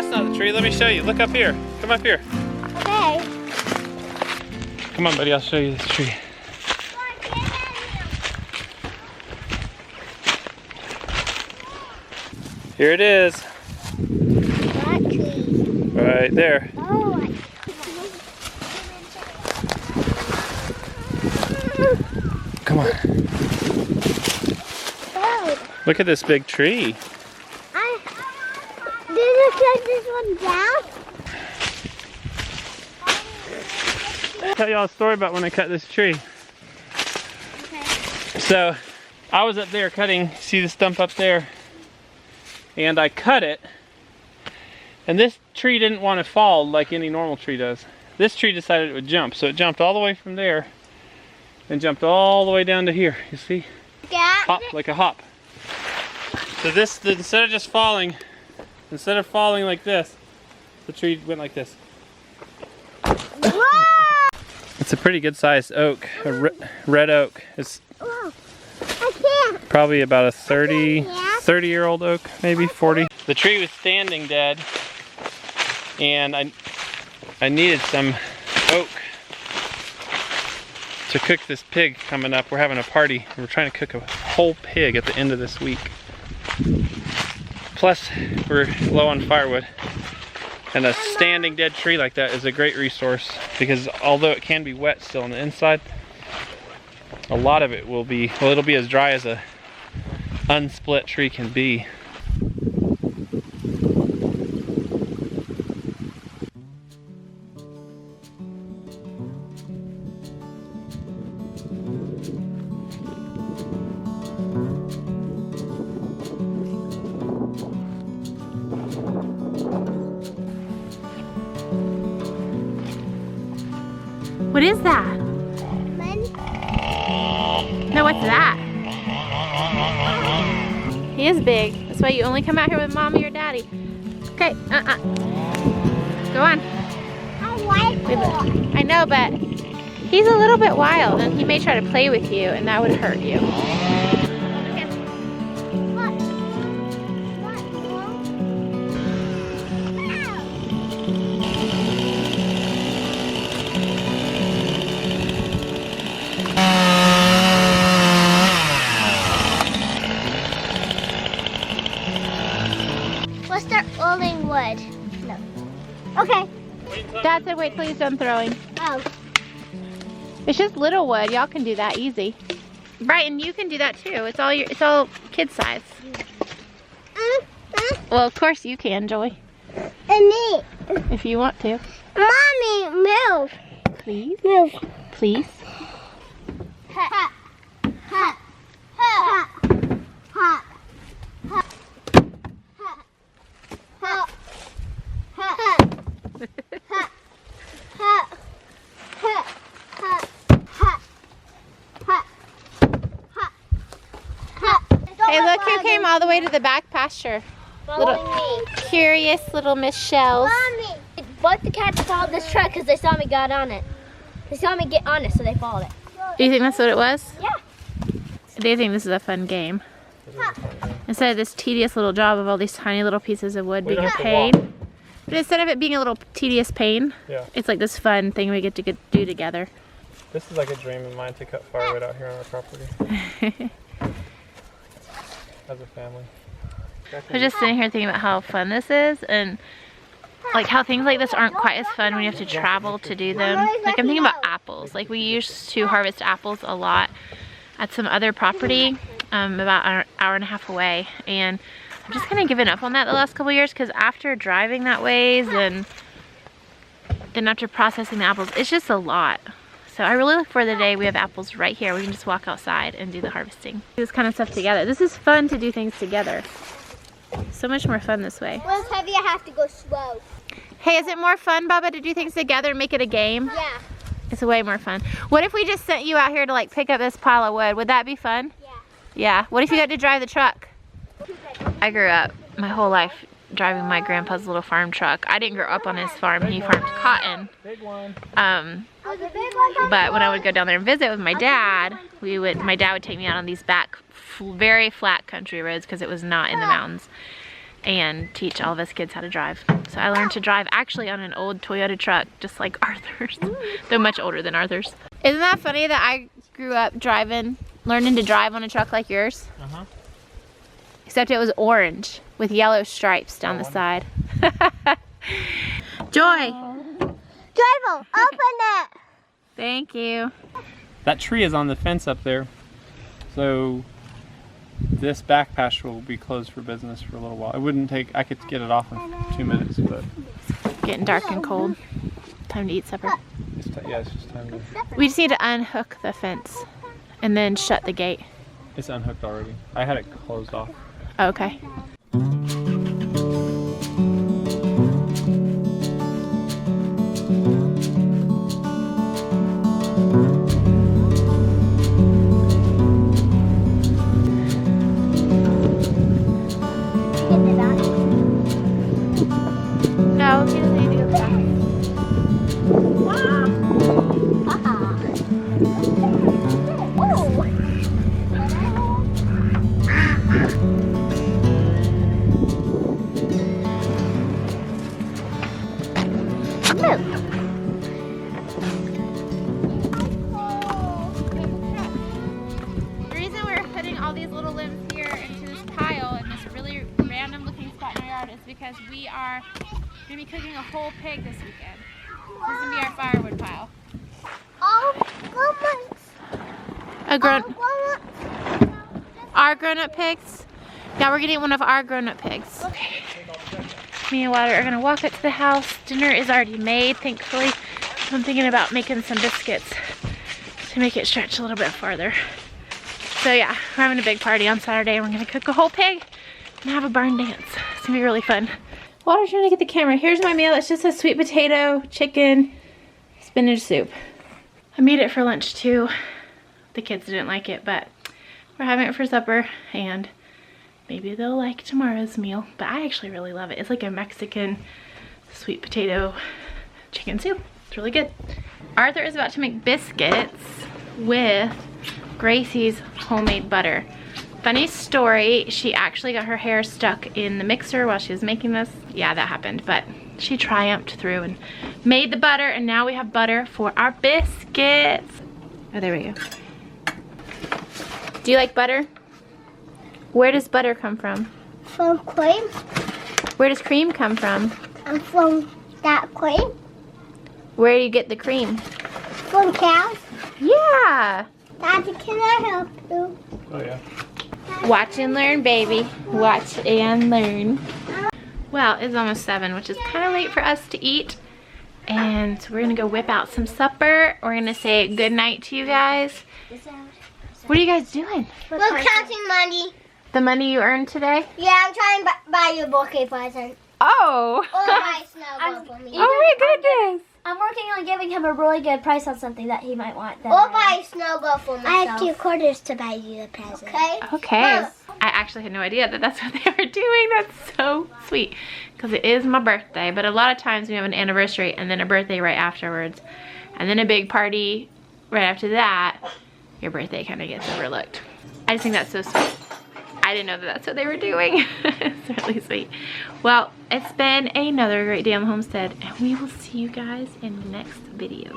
That's not the tree. Let me show you. Look up here. Come up here. Okay. Come on, buddy. I'll show you this tree. Here it is. That tree. Right there. Oh, Come on. road. Look at this big tree. Did you cut this one down? I'll tell y'all a story about when I cut this tree. Okay. So, I was up there cutting, see the stump up there? And I cut it. And this tree didn't want to fall like any normal tree does. This tree decided it would jump. So it jumped all the way from there and jumped all the way down to here. You see? Yeah. Hop, like a hop. So this, instead of just falling, instead of falling like this, the tree went like this. It's a pretty good sized oak, a red oak. It's Whoa. I can't. probably about a 30-year-old oak, maybe 40. The tree was standing dead, and I needed some oak to cook this pig coming up. We're having a party, and we're trying to cook a whole pig at the end of this week. Plus, we're low on firewood. And a standing dead tree like that is a great resource, because although it can be wet still on the inside, a lot of it will be, well, it'll be as dry as a unsplit tree can be. What is that? No, what's that? He is big. That's why you only come out here with mommy or daddy. Okay, go on. I like it. I know, but he's a little bit wild and he may try to play with you and that would hurt you. Let's start rolling wood. No. Okay. Dad said wait till he's done throwing. Oh. It's just little wood. Y'all can do that easy. Brighton, you can do that too. It's all kid size. Well, of course you can, Joy. And me. If you want to. Mommy, move. Please. Move. Please. Ha. Ha. Ha. Ha. Ha. Ha. Ha. Hey, look who came all the way to the back pasture. Little curious little Miss Shells. Mommy! Both the cats followed this truck because they saw me get on it. They saw me get on it, so they followed it. Do you think that's what it was? Yeah. Do you think this is a fun game? Instead of this tedious little job of all these tiny little pieces of wood being a pain. But instead of it being a little tedious pain, it's like this fun thing we get to do together. This is like a dream of mine to cut firewood out here on our property. As a family. I was just sitting here thinking about how fun this is and like how things like this aren't quite as fun when you have to travel to do them. Like I'm thinking about apples. Like we used to harvest apples a lot at some other property about an hour and a half away, and I've just kind of given up on that the last couple years because after driving that ways and then after processing the apples, it's just a lot. So I really look for the day we have apples right here. We can just walk outside and do the harvesting. Do this kind of stuff together. This is fun to do things together. So much more fun this way. Well, it's heavy, I have to go slow. Hey, is it more fun, Bubba, to do things together and make it a game? Yeah. It's way more fun. What if we just sent you out here to like pick up this pile of wood? Would that be fun? Yeah. Yeah. What if you got to drive the truck? I grew up my whole life driving my grandpa's little farm truck. I didn't grow up on his farm. He farmed cotton. Big one. But when I would go down there and visit with my dad, my dad would take me out on these back, very flat country roads because it was not in the mountains. and teach all of us kids how to drive. So I learned to drive actually on an old Toyota truck, just like Arthur's, though much older than Arthur's. Isn't that funny that I grew up learning to drive on a truck like yours? Uh-huh. Except it was orange with yellow stripes down the side. Joy! Joyful, open it! Thank you. That tree is on the fence up there. So this back pasture will be closed for business for a little while. It wouldn't take, I could get it off in 2 minutes, but. Getting dark and cold. Time to eat supper. Yeah, it's just time to. We just need to unhook the fence and then shut the gate. It's unhooked already. I had it closed off. Okay. No, he doesn't need to go back. The reason we're putting all these little limbs here into this pile in this really random looking spot in our yard is because we are going to be cooking a whole pig this weekend. This is going to be our firewood pile. Our grown-up pigs? Yeah, we're getting one of our grown-up pigs. Okay. Me and Wilder are going to walk up to the house. Dinner is already made, thankfully. I'm thinking about making some biscuits to make it stretch a little bit farther. So yeah, we're having a big party on Saturday. We're going to cook a whole pig and have a barn dance. It's going to be really fun. Wilder's trying to get the camera. Here's my meal. It's just a sweet potato, chicken, spinach soup. I made it for lunch too. The kids didn't like it, but we're having it for supper and maybe they'll like tomorrow's meal. But I actually really love it. It's like a Mexican sweet potato chicken soup. It's really good. Arthur is about to make biscuits with Gracie's homemade butter. Funny story, she actually got her hair stuck in the mixer while she was making this. Yeah, that happened, but she triumphed through and made the butter, and now we have butter for our biscuits. Oh, there we go. Do you like butter? Where does butter come from? From cream. Where does cream come from? And from that cream. Where do you get the cream? From cows. Yeah. Daddy, can I help you? Oh yeah. Watch and learn, baby. Watch and learn. Well, it's almost 7, which is kind of late for us to eat. And so we're gonna go whip out some supper. We're gonna say good night to you guys. What are you guys doing? We're counting money. The money you earned today? Yeah, I'm trying to buy you a birthday present. Oh! Or buy a snowball for me. Oh my goodness! I'm working on giving him a really good price on something that he might want. Or buy a snowball for myself. I have 2 quarters to buy you a present. Okay? Okay. I actually had no idea that that's what they were doing. That's so sweet. Because it is my birthday. But a lot of times we have an anniversary and then a birthday right afterwards. And then a big party right after that. Your birthday kind of gets overlooked. I just think that's so sweet. I didn't know that that's what they were doing. It's really sweet. Well, it's been another great day on the homestead, and we will see you guys in the next video.